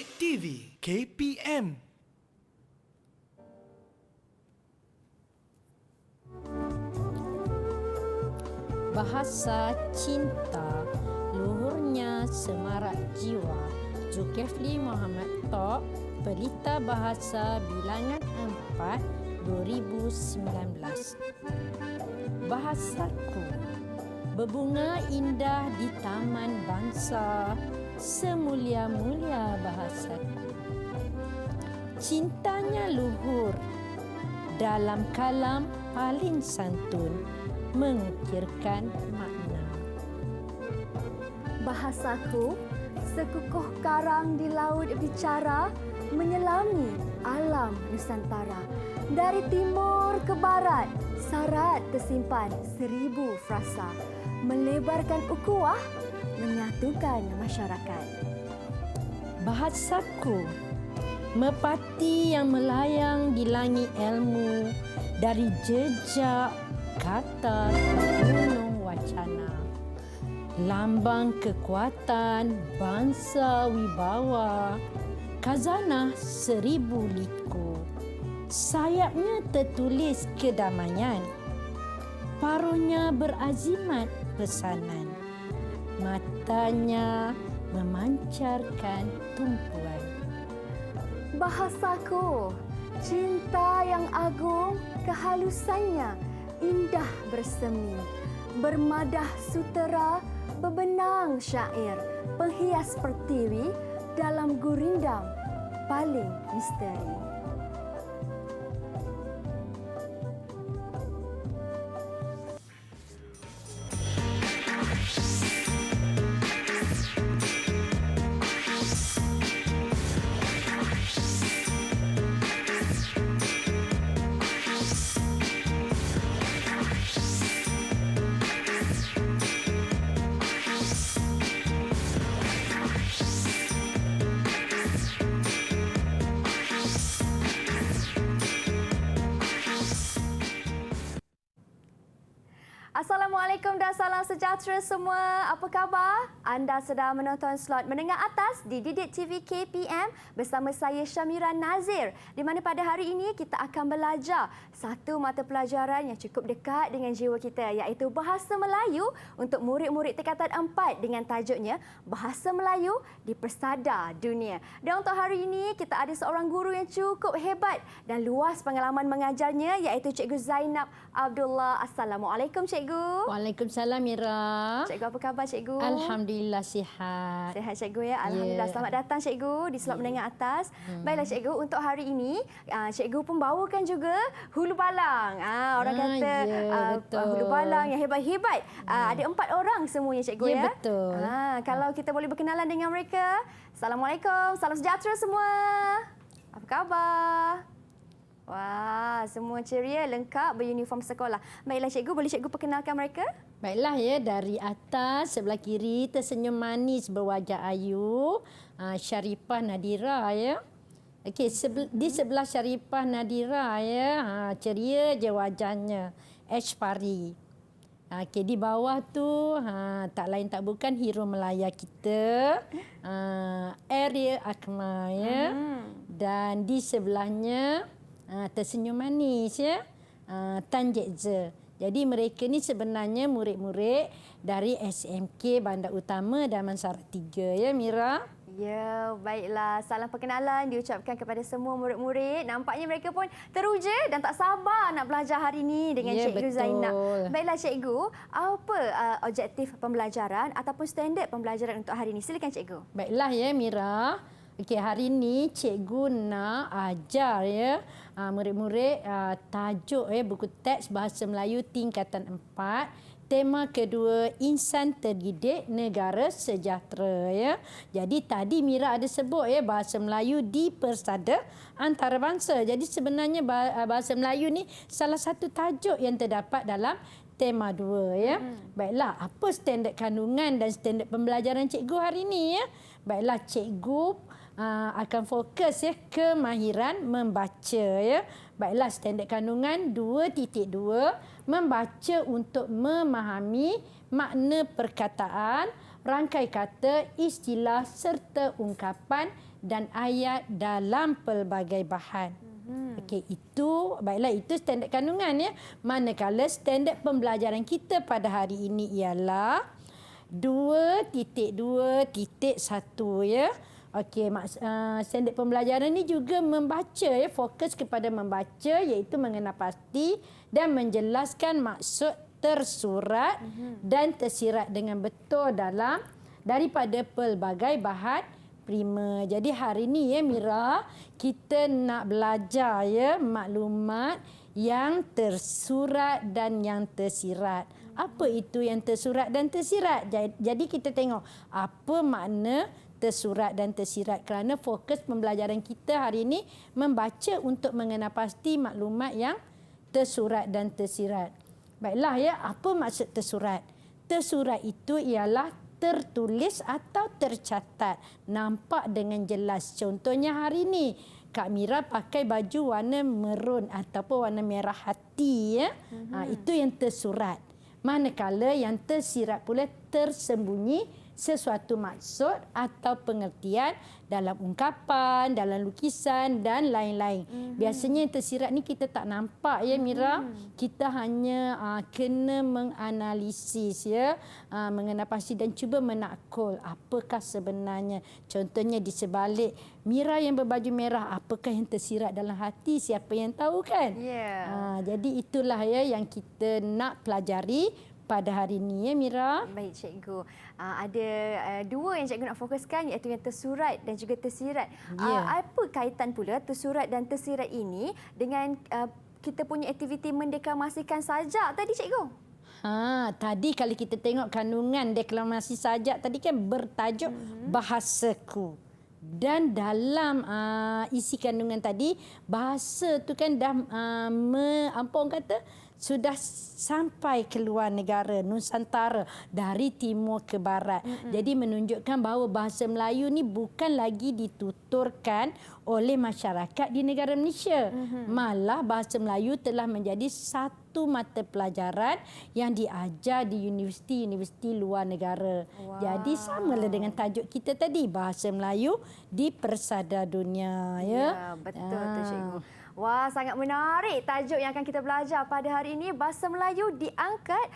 Didik TV KPM. Bahasa cinta, luhurnya semarak jiwa. Zulkifli Muhammad Tok, Pelita Bahasa Bilangan 4, 2019. Bahasaku, berbunga indah di taman bangsa, semulia-mulia bahasaku. Cintanya luhur, dalam kalam paling santun, mengukirkan makna. Bahasaku, sekukuh karang di laut bicara, menyelami alam Nusantara. Dari timur ke barat, sarat tersimpan 1000 frasa. Melebarkan ukhuwah, menyatukan masyarakat. Bahasaku, merpati yang melayang di langit ilmu, dari jejak kata gunung wacana. Lambang kekuatan bangsa wibawa, khazanah 1000 liku. Sayapnya tertulis kedamaian, paruhnya berazimat pesanan. Matanya memancarkan tumpuan. Bahasaku, cinta yang agung, kehalusannya indah bersemi. Bermadah sutera, bebenang syair, penghias pertiwi dalam gurindam paling misteri. Assalamualaikum dan salam sejahtera semua. Apa khabar? Anda sedang menonton slot menengah atas di Didik TV KPM bersama saya Syamira Nazir, di mana pada hari ini kita akan belajar satu mata pelajaran yang cukup dekat dengan jiwa kita, iaitu Bahasa Melayu untuk murid-murid tingkatan 4 dengan tajuknya Bahasa Melayu di Persada Dunia. Dan untuk hari ini kita ada seorang guru yang cukup hebat dan luas pengalaman mengajarnya, iaitu Cikgu Zainab Abdullah. Assalamualaikum Cikgu. Waalaikumsalam Mira. Cikgu, apa khabar Cikgu? Alhamdulillah sihat. Sihat Cikgu ya. Alhamdulillah. Selamat datang Cikgu di slot menengah atas. Baiklah Cikgu, untuk hari ini Cikgu pun bawakan juga Hulu Balang. Orang kata Hulu Balang yang hebat-hebat. Ada 4 orang semuanya Cikgu ya. Betul. Kalau kita boleh berkenalan dengan mereka. Assalamualaikum. Salam sejahtera semua. Apa khabar? Wah, semua ceria, lengkap, beruniform sekolah. Baiklah Cikgu, boleh Cikgu perkenalkan mereka? Baiklah ya, dari atas sebelah kiri tersenyum manis berwajah ayu, Syarifah Nadira ya. Okey, di sebelah Syarifah Nadira ya, ceria je wajahnya. Pari. Okey, di bawah tu tak lain tak bukan hero Melaya kita, Ariel Akmal ya. Dan di sebelahnya tersenyum manis ya, Tan Jekze. Jadi mereka ni sebenarnya murid-murid dari SMK Bandar Utama Damansara 3 ya Mira. Ya, baiklah. Salam perkenalan diucapkan kepada semua murid-murid. Nampaknya mereka pun teruja dan tak sabar nak belajar hari ini dengan Cikgu Zainab. Baiklah Cikgu, apa objektif pembelajaran ataupun standard pembelajaran untuk hari ini? Silakan Cikgu. Baiklah ya Mira. Okey, hari ini cikgu nak ajar ya murid-murid tajuk buku teks Bahasa Melayu tingkatan 4. Tema kedua, insan terdidik negara sejahtera ya. Jadi tadi Mira ada sebut Bahasa Melayu di Persada Antarabangsa. Jadi sebenarnya Bahasa Melayu ni salah satu tajuk yang terdapat dalam tema 2 ya. Baiklah, apa standard kandungan dan standard pembelajaran cikgu hari ini ya? Baiklah, cikgu akan fokus kemahiran membaca ya. Baiklah, standard kandungan 2.2, membaca untuk memahami makna perkataan, rangkai kata, istilah serta ungkapan dan ayat dalam pelbagai bahan. Okey, itu standard kandungan ya. Manakala standard pembelajaran kita pada hari ini ialah 2.2.1 ya. Okey, standard pembelajaran ni juga membaca ya, fokus kepada membaca iaitu mengenal pasti dan menjelaskan maksud tersurat dan tersirat dengan betul daripada pelbagai bahan primer. Jadi hari ni ya Mira, kita nak belajar ya maklumat yang tersurat dan yang tersirat. Apa itu yang tersurat dan tersirat? Jadi kita tengok apa makna tersurat dan tersirat kerana fokus pembelajaran kita hari ini membaca untuk mengenal pasti maklumat yang tersurat dan tersirat. Baiklah ya, apa maksud tersurat? Tersurat itu ialah tertulis atau tercatat, nampak dengan jelas. Contohnya hari ini, Kak Mira pakai baju warna merun ataupun warna merah hati ya. Itu yang tersurat. Manakala yang tersirat pula tersembunyi sesuatu maksud atau pengertian dalam ungkapan, dalam lukisan dan lain-lain. Biasanya yang tersirat ni kita tak nampak ya Mira. Kita hanya kena menganalisis ya, mengenal pasti dan cuba menakul apakah sebenarnya. Contohnya di sebalik Mira yang berbaju merah, apakah yang tersirat dalam hati, siapa yang tahu kan? Jadi itulah ya yang kita nak pelajari pada hari ini ya Mira. Baik cikgu. Ada dua yang cikgu nak fokuskan iaitu yang tersurat dan juga tersirat. Apa kaitan pula tersurat dan tersirat ini dengan kita punya aktiviti mendeklamasikan sajak tadi cikgu? Tadi kalau kita tengok kandungan deklamasi sajak tadi kan bertajuk bahasaku. Dan dalam isi kandungan tadi, bahasa tu kan dah apa orang kata, sudah sampai ke luar negara Nusantara dari timur ke barat. Jadi menunjukkan bahawa bahasa Melayu ni bukan lagi dituturkan oleh masyarakat di negara Malaysia. Malah bahasa Melayu telah menjadi satu mata pelajaran yang diajar di universiti-universiti luar negara. Jadi samalah dengan tajuk kita tadi, bahasa Melayu di persada dunia ya. Betul tu cikgu. Wah, sangat menarik tajuk yang akan kita belajar pada hari ini. Bahasa Melayu diangkat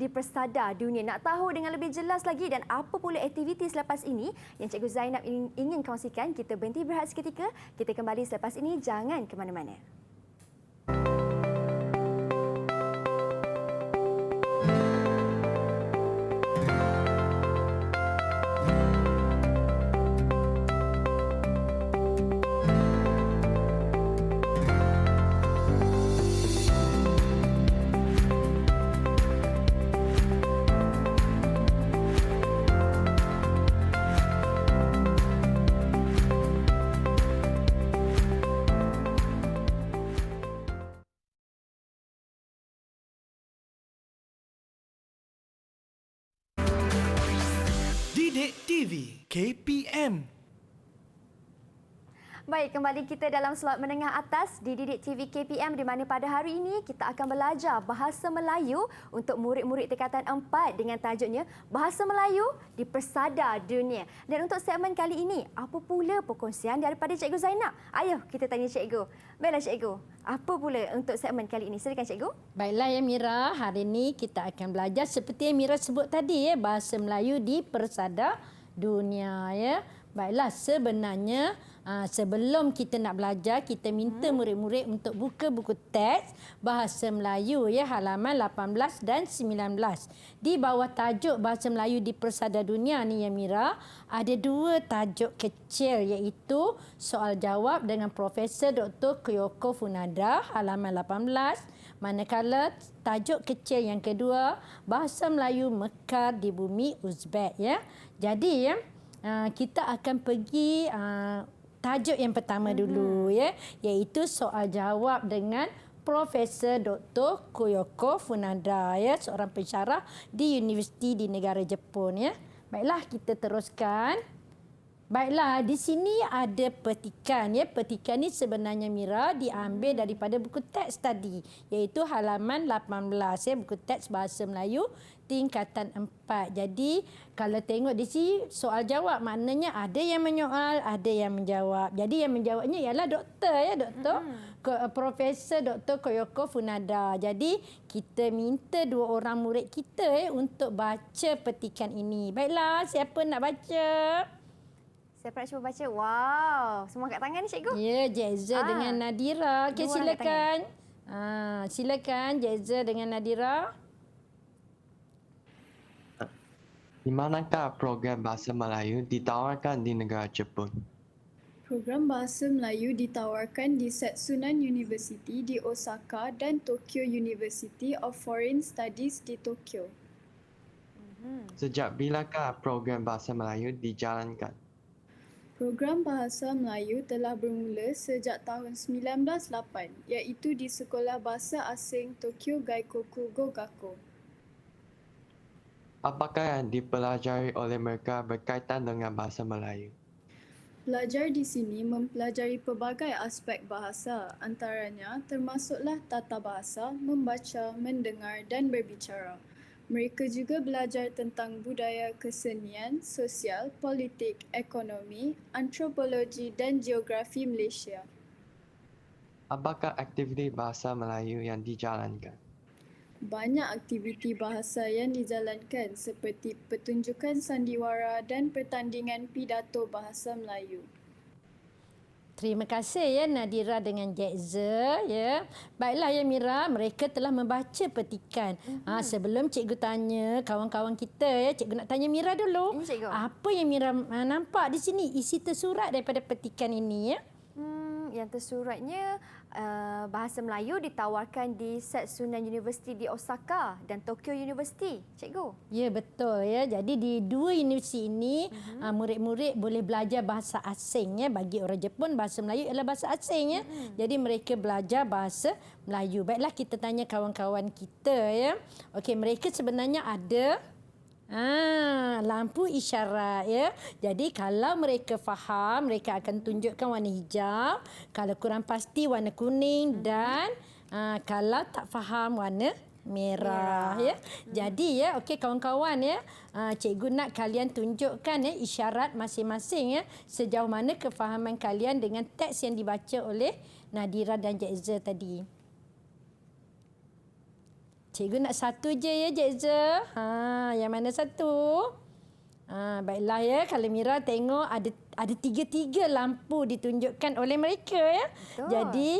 di persada dunia. Nak tahu dengan lebih jelas lagi dan apa pula aktiviti selepas ini yang Cikgu Zainab ingin kongsikan, kita berhenti berehat seketika. Kita kembali selepas ini, jangan ke mana-mana. Didik TV KPM. Baik, kembali kita dalam slot menengah atas di Didik TV KPM di mana pada hari ini kita akan belajar bahasa Melayu untuk murid-murid tingkatan 4 dengan tajuknya Bahasa Melayu di Persada Dunia. Dan untuk segmen kali ini, apa pula perkongsian daripada Cikgu Zainab? Ayo kita tanya Cikgu. Baiklah Cikgu, apa pula untuk segmen kali ini? Silakan Cikgu. Baiklah ya Mira, hari ini kita akan belajar seperti yang Mira sebut tadi ya, Bahasa Melayu di Persada Dunia ya. Baiklah, sebenarnya sebelum kita nak belajar, kita minta murid-murid untuk buka buku teks Bahasa Melayu ya, halaman 18 dan 19. Di bawah tajuk Bahasa Melayu di Persada Dunia ni ya Mira, ada dua tajuk kecil iaitu soal jawab dengan Profesor Dr. Kiyoko Funada halaman 18. Manakala tajuk kecil yang kedua, Bahasa Melayu Mekar di Bumi Uzbek ya. Jadi ya, kita akan pergi tajuk yang pertama dulu ya, iaitu soal jawab dengan Profesor Dr. Kiyoko Funada ya, seorang pensyarah di universiti di negara Jepun ya. Baiklah, kita teruskan. Baiklah, di sini ada petikan ya. Petikan ni sebenarnya Mira diambil daripada buku teks tadi, iaitu halaman 18 ya, buku teks Bahasa Melayu tingkatan 4. Jadi kalau tengok di sini soal jawab, maknanya ada yang menyoal, ada yang menjawab. Jadi yang menjawabnya ialah doktor ya, Profesor Dr. Koyoko Funada. Jadi kita minta dua orang murid kita untuk baca petikan ini. Baiklah, siapa nak baca? Siapa nak cuba baca? Wow, semua kat tangan ni cikgu. Ya, Jeza dengan Nadira. Okey, Dua orang kat silakan. Silakan Jeza dengan Nadira. Di manakah program Bahasa Melayu ditawarkan di negara Jepun? Program Bahasa Melayu ditawarkan di Setsunan University di Osaka dan Tokyo University of Foreign Studies di Tokyo. Sejak bilakah program Bahasa Melayu dijalankan? Program Bahasa Melayu telah bermula sejak tahun 1908, iaitu di Sekolah Bahasa Asing Tokyo Gaikoku Gogako. Apakah yang dipelajari oleh mereka berkaitan dengan Bahasa Melayu? Pelajar di sini mempelajari pelbagai aspek bahasa, antaranya termasuklah tata bahasa, membaca, mendengar dan berbicara. Mereka juga belajar tentang budaya, kesenian, sosial, politik, ekonomi, antropologi dan geografi Malaysia. Apakah aktiviti Bahasa Melayu yang dijalankan? Banyak aktiviti bahasa yang dijalankan seperti pertunjukan sandiwara dan pertandingan pidato bahasa Melayu. Terima kasih ya Nadira dengan Jeza ya. Baiklah ya Mira, mereka telah membaca petikan. Sebelum cikgu tanya kawan-kawan kita ya, cikgu nak tanya Mira dulu. Cikgu. Apa yang Mira nampak di sini isi tersurat daripada petikan ini ya? Yang tersuratnya Bahasa Melayu ditawarkan di Setsunan University di Osaka dan Tokyo University, cikgu. Ya, betul ya. Jadi di dua universiti ini murid-murid boleh belajar bahasa asing ya. Bagi orang Jepun bahasa Melayu adalah bahasa asing ya. Jadi mereka belajar bahasa Melayu. Baiklah kita tanya kawan-kawan kita ya. Okey, mereka sebenarnya ada lampu isyarat ya. Jadi kalau mereka faham, mereka akan tunjukkan warna hijau. Kalau kurang pasti warna kuning dan kalau tak faham warna merah ya. Jadi ya, okey kawan-kawan ya. Cikgu nak kalian tunjukkan ya isyarat masing-masing ya. Sejauh mana kefahaman kalian dengan teks yang dibaca oleh Nadira dan Jeza tadi. Cikgu nak satu je ya, Jeza. Yang mana satu? Baiklah ya, kalau Mira tengok ada tiga-tiga lampu ditunjukkan oleh mereka ya. Betul. Jadi,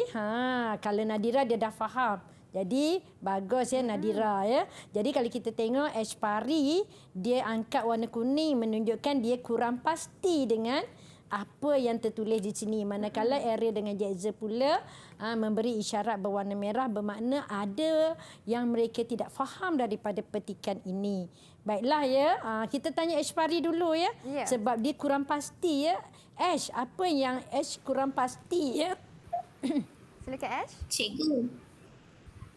kalau Nadira dia dah faham. Jadi, bagus ya Nadira ya. Jadi kalau kita tengok Ashpari, dia angkat warna kuning menunjukkan dia kurang pasti dengan apa yang tertulis di sini. Manakala Ariel dengan Jeza pula memberi isyarat berwarna merah bermakna ada yang mereka tidak faham daripada petikan ini. Baiklah ya, kita tanya Ashpari dulu ya. Ya. Sebab dia kurang pasti ya. Ash, apa yang Ash kurang pasti ya? Silakan Ash. Cikgu,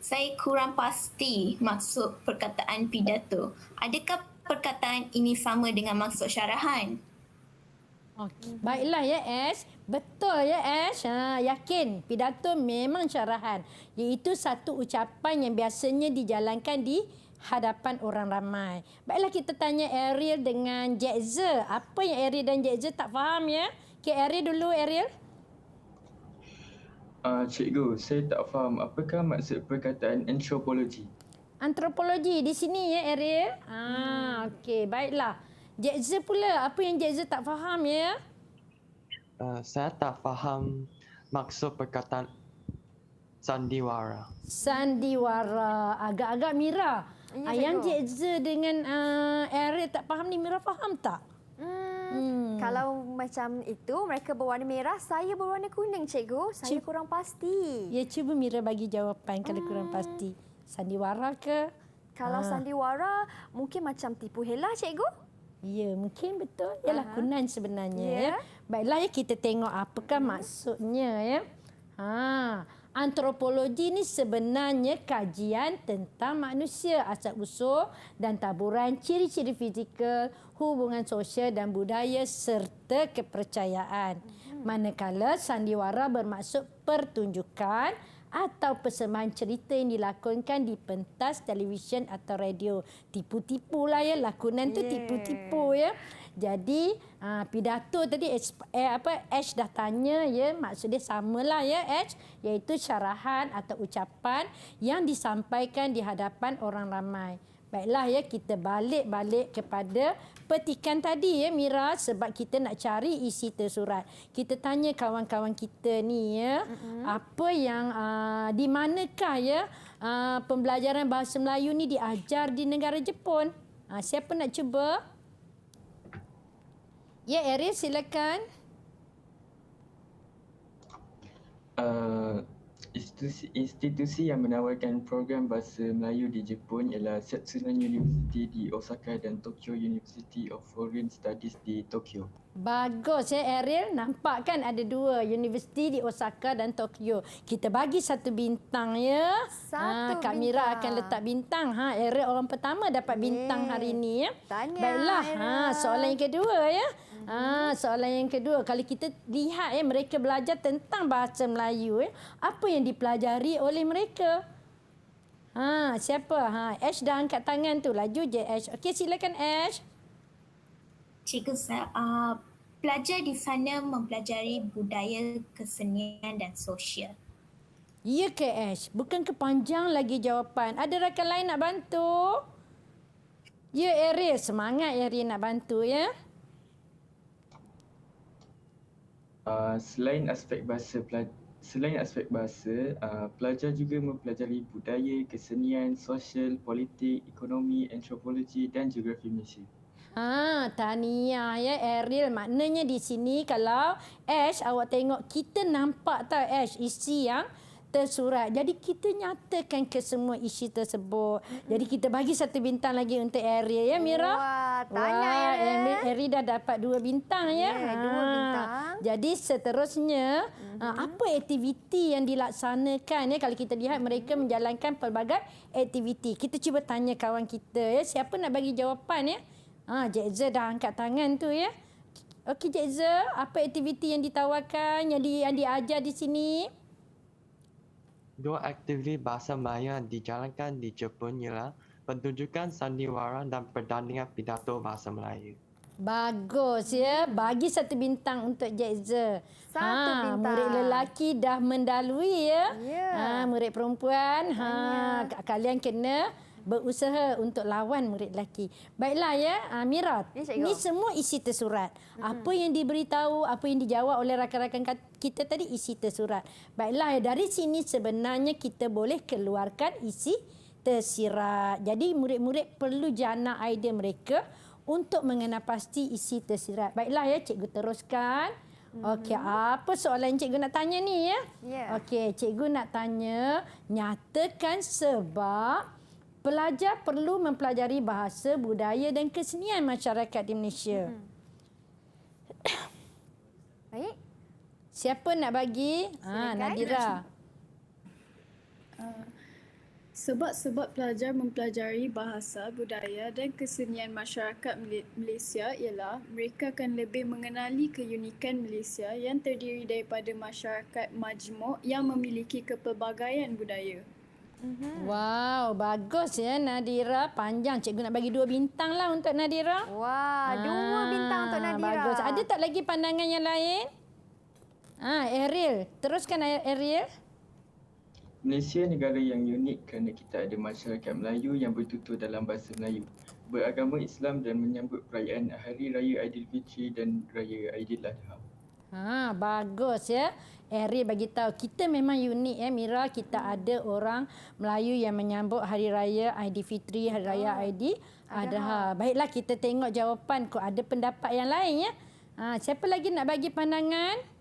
saya kurang pasti maksud perkataan pidato. Adakah perkataan ini sama dengan maksud syarahan? Okay. Baiklah ya Ash. Betul ya Ash. Yakin pidato memang syarahan. Iaitu satu ucapan yang biasanya dijalankan di hadapan orang ramai. Baiklah kita tanya Ariel dengan Jeza. Apa yang Ariel dan Jeza tak faham ya? Okay, Ariel dulu Ariel. Cikgu, saya tak faham apakah maksud perkataan antropologi. Antropologi di sini ya Ariel. Okey, baiklah. Jeza pula, apa yang Jeza tak faham ya? Saya tak faham maksud perkataan sandiwara. Sandiwara. Agak-agak Mira. Ya, Yang cikgu. Jeza dengan Ariel tak faham ni, Mira faham tak? Kalau macam itu, mereka berwarna merah, saya berwarna kuning, cikgu. Saya kurang pasti. Ya, cuba Mira bagi jawapan kalau kurang pasti. Sandiwara ke? Kalau sandiwara, mungkin macam tipu helah, cikgu. Ya, mungkin betul. Ialah kunan sebenarnya. Ya. Ya. Baiklah ya, kita tengok apakah maksudnya ya. Antropologi ni sebenarnya kajian tentang manusia, asal-usul dan taburan ciri-ciri fizikal, hubungan sosial dan budaya serta kepercayaan. Manakala sandiwara bermaksud pertunjukan atau persembahan cerita yang dilakonkan di pentas televisyen atau radio. Tipu-tipu lah ya, lakonan tu tipu-tipu ya. Jadi pidato tadi Ash dah tanya ya, maksud dia samalah ya Ash, iaitu syarahan atau ucapan yang disampaikan di hadapan orang ramai. Baiklah ya, kita balik kepada petikan tadi ya Mira, sebab kita nak cari isi tersurat. Kita tanya kawan-kawan kita ni ya, apa yang di manakah ya pembelajaran bahasa Melayu ni diajar di negara Jepun? Siapa nak cuba? Ya, Ariel silakan. Institusi yang menawarkan program bahasa Melayu di Jepun ialah Setsunan University di Osaka dan Tokyo University of Foreign Studies di Tokyo. Bagus ya Ariel, nampak kan ada dua universiti di Osaka dan Tokyo. Kita bagi satu bintang ya. Kak Mira akan letak bintang. Ariel orang pertama dapat bintang hari ini ya. Tanya. Baiklah, soalan yang kedua ya. Soalan yang kedua, kalau kita lihat ya mereka belajar tentang bahasa Melayu ya, apa yang dipelajari oleh mereka? Siapa? Ash dah angkat tangan tu. Laju je Ash. Okey, silakan Ash. Cikgu, pelajar di sana mempelajari budaya, kesenian dan sosial. Ya ke Ash? Bukan kepanjang lagi jawapan. Ada rakan lain nak bantu? Ya Ariel, semangat Ariel nak bantu ya. Selain aspek bahasa, pelajar juga mempelajari budaya, kesenian, sosial, politik, ekonomi, antropologi dan geografi Malaysia. Tahniah ya Ariel. Maknanya di sini kalau Ash awak tengok, kita nampak tak Ash isi yang tersurat. Jadi kita nyatakan ke semua isi tersebut. Jadi kita bagi satu bintang lagi untuk Ariel ya Mira. Wah, tanya Ariel. Ariel dah dapat 2 bintang ya. 2 bintang. Jadi seterusnya apa aktiviti yang dilaksanakan ya, kalau kita lihat mereka menjalankan pelbagai aktiviti. Kita cuba tanya kawan kita ya, siapa nak bagi jawapan ya? Jekza dah angkat tangan tu ya. Okey Jekza, apa aktiviti yang ditawarkan, yang diajar di sini? Dua aktiviti bahasa Melayu yang dijalankan di Jepun ialah pertunjukan sandiwara dan pertandingan pidato bahasa Melayu. Bagus ya. Bagi satu bintang untuk Jekza. Satu bintang. Murid lelaki dah mendalui ya. Murid perempuan, kalian kena berusaha untuk lawan murid lelaki. Baiklah ya, Mira. Ini semua isi tersurat. Apa yang diberitahu, apa yang dijawab oleh rakan-rakan kita tadi isi tersurat. Baiklah ya, dari sini sebenarnya kita boleh keluarkan isi tersirat. Jadi murid-murid perlu jana idea mereka untuk mengenal pasti isi tersirat. Baiklah ya, cikgu teruskan. Okey, apa soalan cikgu nak tanya ni ya? Okey, cikgu nak tanya, nyatakan sebab pelajar perlu mempelajari bahasa, budaya dan kesenian masyarakat di Malaysia. Baik. Siapa nak bagi? Nadira. Sebab pelajar mempelajari bahasa, budaya dan kesenian masyarakat Malaysia ialah mereka akan lebih mengenali keunikan Malaysia yang terdiri daripada masyarakat majmuk yang memiliki kepelbagaian budaya. Wow, bagus ya Nadira. Panjang. Cikgu nak bagi 2 bintang lah untuk Nadira. Wah, 2 bintang untuk Nadira. Bagus. Ada tak lagi pandangan yang lain? Ariel. Teruskan Ariel. Malaysia negara yang unik kerana kita ada masyarakat Melayu yang bertutur dalam bahasa Melayu, beragama Islam dan menyambut perayaan Hari Raya Aidilfitri dan Raya Aidiladha. Bagus ya. Ariel bagi tahu kita memang unik ya Mira, kita ada orang Melayu yang menyambut Hari Raya Aidilfitri, Hari Raya Aidiladha. Baiklah, kita tengok jawapan. Kok ada pendapat yang lain ya? Siapa lagi nak bagi pandangan?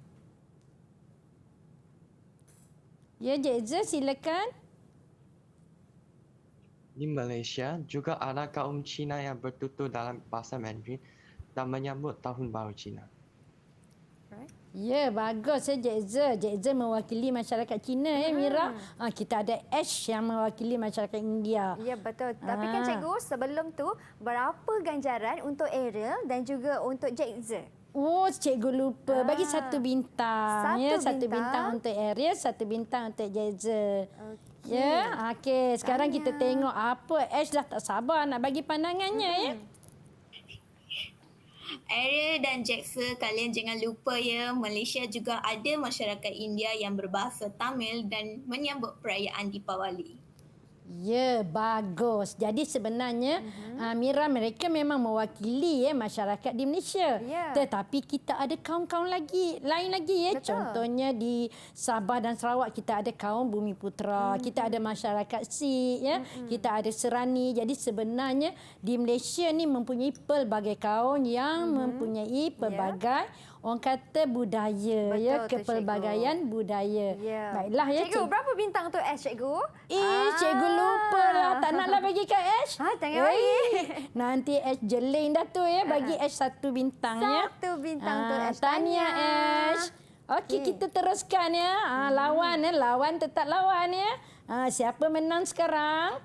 Ya, Jekza silakan. Di Malaysia juga ada kaum Cina yang bertutur dalam bahasa Mandarin dan menyambut Tahun Baru Cina. Ya, bagus ya Cik Ze. Cik Ze mewakili masyarakat Cina ya Mira. Kita ada Ash yang mewakili masyarakat India. Ya, betul. Tapi kan cikgu, sebelum tu berapa ganjaran untuk Ariel dan juga untuk Cik Z? Oh, cikgu lupa. Bagi 1 bintang. Satu 1 bintang. bintang untuk Ariel, 1 bintang untuk Cik Z. Okey. Ya, okey. Sekarang kita tengok apa Ash dah tak sabar nak bagi pandangannya ya. Ariel dan Jackson, kalian jangan lupa ya, Malaysia juga ada masyarakat India yang berbahasa Tamil dan menyambut perayaan Deepawali. Ya, bagus. Jadi sebenarnya Mira, mereka memang mewakili masyarakat di Malaysia. Ya. Tetapi kita ada kaum-kaum lain lagi ya. Betul. Contohnya di Sabah dan Sarawak kita ada kaum Bumi Putra, kita ada masyarakat Sikh ya, kita ada Serani. Jadi sebenarnya di Malaysia ni mempunyai pelbagai kaum yang mempunyai pelbagai orang kata budaya. Betul ya, tu, kepelbagaian budaya. Ya. Baiklah ya Cikgu, berapa bintang untuk Ash, cikgu? Cikgu lupa lah. Tak naklah bagi kat Ash. Jangan bagi. Nanti Ash jeling dah tu ya. Bagi Ash 1 bintang ya. 1 bintang untuk Ash. Tahniah Ash. Okey, kita teruskan ya. Lawan tetap lawan ya. Siapa menang sekarang?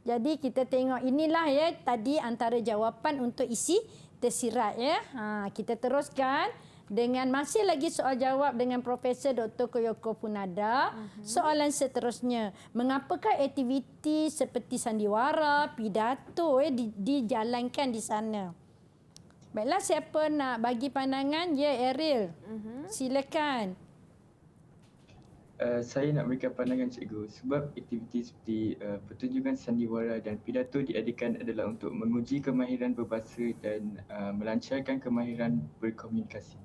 Jadi kita tengok inilah ya tadi antara jawapan untuk isi tersirat ya. Kita teruskan dengan masih lagi soal jawab dengan Profesor Dr. Koyoko Funada. Soalan seterusnya, mengapakah aktiviti seperti sandiwara, pidato dijalankan di sana? Baiklah, siapa nak bagi pandangan? Ya, Ariel. Silakan. Saya nak berikan pandangan cikgu sebab aktiviti seperti pertunjukan sandiwara dan pidato diadakan adalah untuk menguji kemahiran berbahasa dan melancarkan kemahiran berkomunikasi.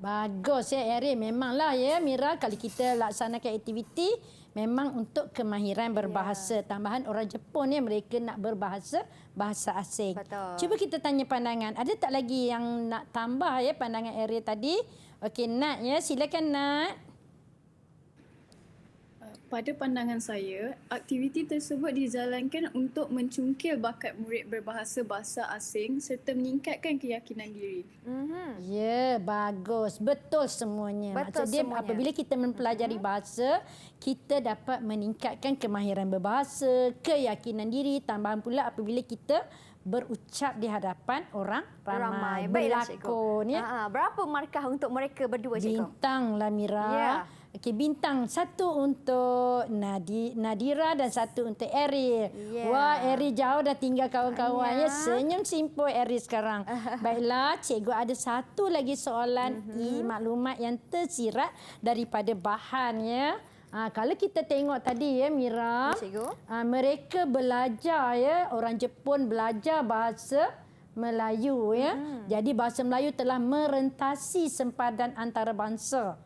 Bagus ya Ariel. Memanglah ya Mira, kalau kita laksanakan aktiviti memang untuk kemahiran berbahasa. Tambahan orang Jepun ya, mereka nak berbahasa bahasa asing. Betul. Cuba kita tanya pandangan. Ada tak lagi yang nak tambah ya pandangan Ariel tadi? Okey, Nat ya. Silakan Nat. Pada pandangan saya, aktiviti tersebut dijalankan untuk mencungkil bakat murid berbahasa bahasa asing serta meningkatkan keyakinan diri. Ya, bagus. Betul semuanya. Betul Maksud dia semuanya. apabila kita mempelajari bahasa, kita dapat meningkatkan kemahiran berbahasa, keyakinan diri, tambahan pula apabila kita berucap di hadapan orang ramai. Baiklah, cikgu. Berlakon ya. Berapa markah untuk mereka berdua, cikgu? Bintang lah Mira. Ya. Okey, bintang 1 untuk Nadira dan 1 untuk Ariel. Ya. Wah, Ariel jauh dah tinggal kawan-kawan ya. Senyum simpul Ariel sekarang. Baiklah, cikgu ada 1 lagi soalan maklumat yang tersirat daripada bahan ya. Kalau kita tengok tadi ya Mira, cikgu. Mereka belajar ya, orang Jepun belajar bahasa Melayu ya. Jadi bahasa Melayu telah merentasi sempadan antarabangsa.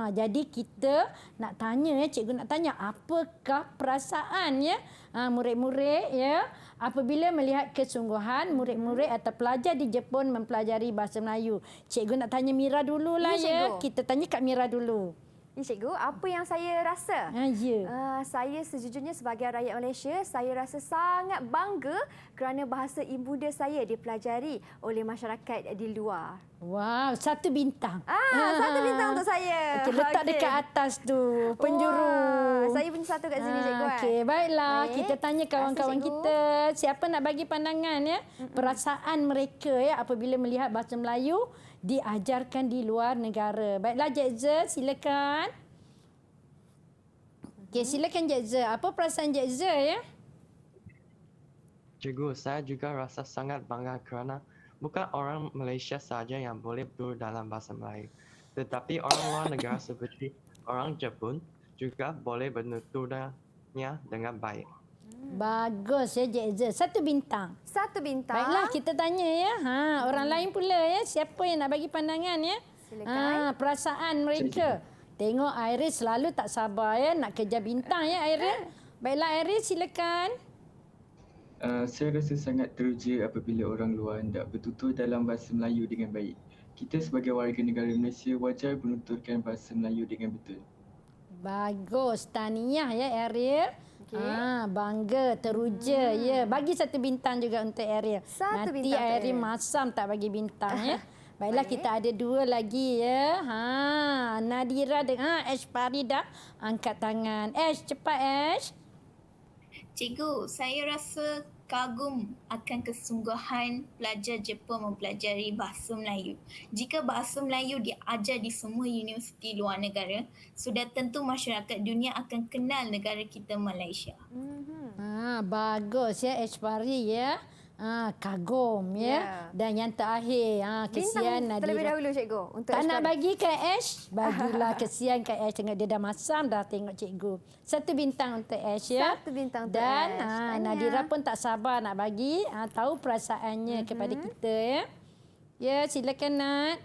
Jadi kita nak tanya ya, cikgu nak tanya apakah perasaan ya murid-murid ya apabila melihat kesungguhan murid-murid atau pelajar di Jepun mempelajari bahasa Melayu. Cikgu nak tanya Mira dululah Ya, ya. cikgu. Kita tanya kat Mira dulu. Ya, cikgu, apa yang saya rasa? Ya. Saya sejujurnya sebagai rakyat Malaysia, saya rasa sangat bangga kerana bahasa ibunda saya dipelajari oleh masyarakat di luar. Wow, 1 bintang. 1 bintang untuk saya. Okey, letak Okey. dekat atas tu penjuru. Wah, saya punya 1 kat sini, cikgu. Okey, baiklah. Baik. Kita tanya kawan-kawan Terima kasih, kita. Siapa nak bagi pandangan ya? Perasaan mereka ya apabila melihat bahasa Melayu diajarkan di luar negara. Baiklah, Jekza, silakan. Okey, silakan Jekza. Apa perasaan Jekza ya? Cikgu, saya juga rasa sangat bangga kerana bukan orang Malaysia sahaja yang boleh bertutur dalam bahasa Melayu, tetapi orang luar negara seperti orang Jepun juga boleh bernuturnya dengan baik. Bagus ya Jekza. 1 bintang. 1 bintang. Baiklah, kita tanya ya. Orang lain pula ya. Siapa yang nak bagi pandangan ya? Silakan. Perasaan mereka. Tengok Iris selalu tak sabar ya nak kejar bintang ya Iris. Baiklah Iris, silakan. Saya rasa sangat teruja apabila orang luar hendak bertutur dalam bahasa Melayu dengan baik. Kita sebagai warga negara Malaysia wajar menuturkan bahasa Melayu dengan betul. Bagus. Tahniah ya Ariel. Bangga, teruja ya. Bagi 1 bintang juga untuk Ariel. Satu Nanti bintang untuk Ariel Ariel. masam tak bagi bintang ya. Baiklah, Baik. kita ada dua lagi ya. Nadira dengan Ash Farida angkat tangan. Ash, cepat Ash. Cikgu, saya rasa kagum akan kesungguhan pelajar Jepun mempelajari bahasa Melayu. Jika bahasa Melayu diajar di semua universiti luar negara, sudah tentu masyarakat dunia akan kenal negara kita Malaysia. Bagus ya Ash Fari ya. Kagum ya. Dan yang terakhir, kesian Bintang terlebih Nadira. dahulu cikgu untuk Tak nak Ashbari. bagi ke Ash? Bagilah, kesian ke Ash. Tengok dia dah masam dah tengok cikgu. 1 bintang untuk Ash ya. 1 bintang untuk Dan Ash. Tahniah. Nadira pun tak sabar nak bagi. Tahu perasaannya kepada kita ya. Ya, silakan Nad.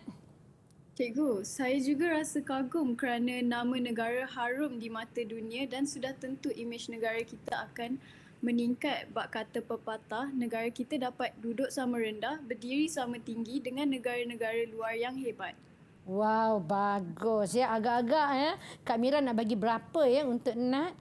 Cikgu, saya juga rasa kagum kerana nama negara harum di mata dunia dan sudah tentu imej negara kita akan meningkat. Bak kata pepatah, negara kita dapat duduk sama rendah, berdiri sama tinggi dengan negara-negara luar yang hebat. Wow, bagus ya. Agak-agak ya. Kak Mira nak bagi berapa ya untuk Nad?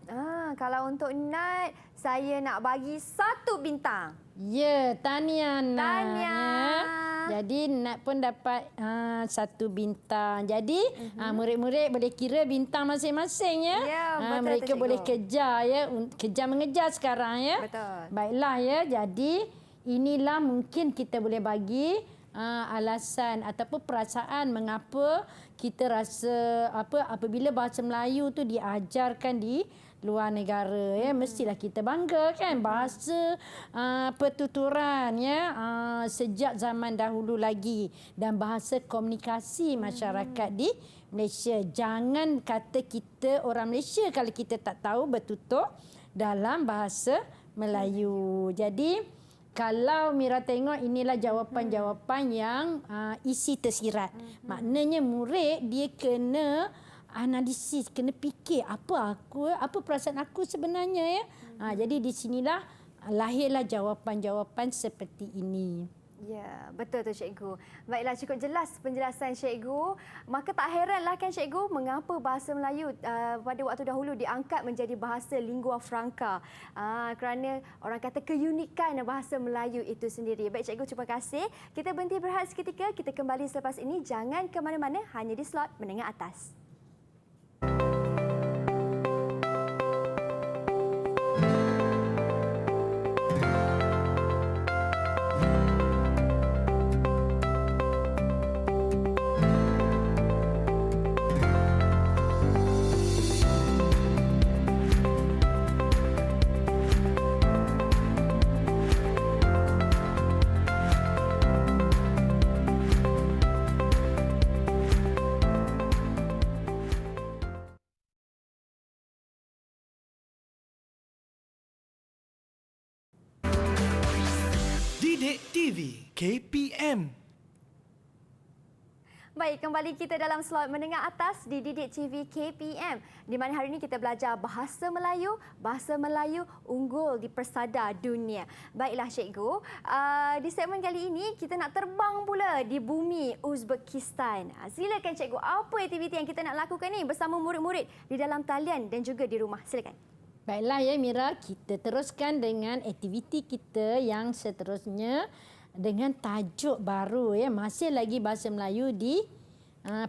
Kalau untuk Nat, saya nak bagi 1 bintang. Ya, tahniah Nad. Tahniah. Jadi Nat pun dapat 1 bintang. Jadi murid-murid boleh kira bintang masing-masing ya. Ya, betul tu, mereka cikgu. boleh kejar ya. Kejar mengejar sekarang ya. Betul. Baiklah ya. Jadi inilah mungkin kita boleh bagi alasan ataupun perasaan mengapa kita rasa apabila bahasa Melayu tu diajarkan di luar negara ya, mestilah kita bangga kan bahasa pertuturan ya, sejak zaman dahulu lagi, dan bahasa komunikasi masyarakat di Malaysia. Jangan kata kita orang Malaysia kalau kita tak tahu bertutur dalam bahasa Melayu. Jadi kalau Mira tengok, inilah jawapan-jawapan yang isi tersirat. Maknanya murid dia kena analisis, kena fikir apa perasaan aku sebenarnya ya. Jadi di sinilah lahirlah jawapan-jawapan seperti ini. Ya, betul tu cikgu. Baiklah, cukup jelas penjelasan cikgu. Maka tak heranlah kan cikgu mengapa bahasa Melayu pada waktu dahulu diangkat menjadi bahasa lingua franca. Kerana orang kata keunikan bahasa Melayu itu sendiri. Baik cikgu, terima kasih. Kita berhenti berehat seketika. Kita kembali selepas ini. Jangan ke mana-mana, hanya di slot menengah atas. Didik TV KPM. Baik, kembali kita dalam slot menengah atas di Didik TV KPM, di mana hari ini kita belajar bahasa Melayu unggul di persada dunia. Baiklah cikgu, di segmen kali ini kita nak terbang pula di bumi Uzbekistan. Silakan cikgu, apa aktiviti yang kita nak lakukan ni bersama murid-murid di dalam talian dan juga di rumah? Silakan. Baiklah ya Mira, kita teruskan dengan aktiviti kita yang seterusnya dengan tajuk baru ya, masih lagi bahasa Melayu di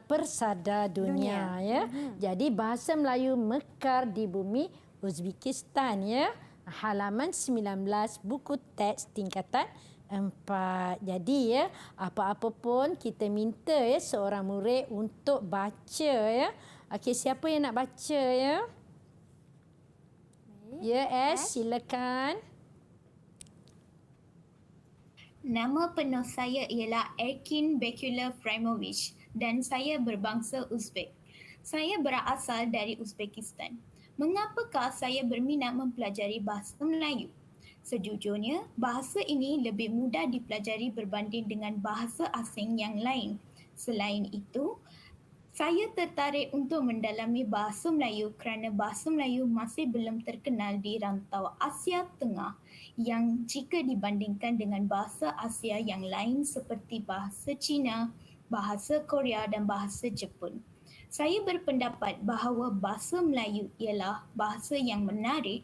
persada dunia ya. Jadi bahasa Melayu mekar di bumi Uzbekistan ya. Halaman 19 buku teks tingkatan 4. Jadi ya, apa-apa pun kita minta ya seorang murid untuk baca ya. Okey, siapa yang nak baca ya? Ya, Ash, silakan. Nama penuh saya ialah Erkin Bekula Fraimovic dan saya berbangsa Uzbek. Saya berasal dari Uzbekistan. Mengapakah saya berminat mempelajari bahasa Melayu? Sejujurnya, bahasa ini lebih mudah dipelajari berbanding dengan bahasa asing yang lain. Selain itu, saya tertarik untuk mendalami bahasa Melayu kerana bahasa Melayu masih belum terkenal di rantau Asia Tengah yang jika dibandingkan dengan bahasa Asia yang lain seperti bahasa Cina, bahasa Korea dan bahasa Jepun. Saya berpendapat bahawa bahasa Melayu ialah bahasa yang menarik.